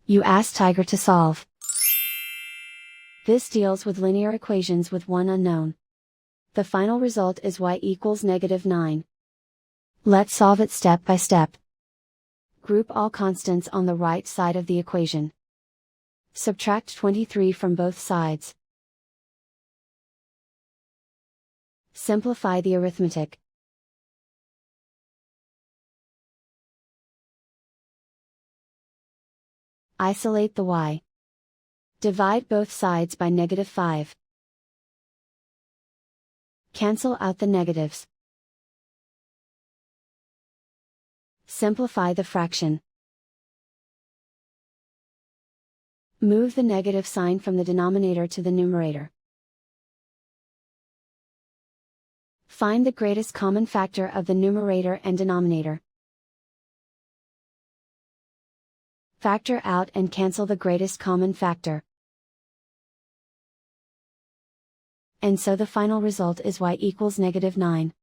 You ask Tiger to solve. This deals with linear equations with one unknown. The final result is y equals -9. Let's solve it step by step. Group all constants on the right side of the equation. Subtract 23 from both sides. Simplify the arithmetic. Isolate the y. Divide both sides by -5. Cancel out the negatives. Simplify the fraction. Move the negative sign from the denominator to the numerator. Find the greatest common factor of the numerator and denominator. Factor out and cancel the greatest common factor. And so the final result is y equals -9.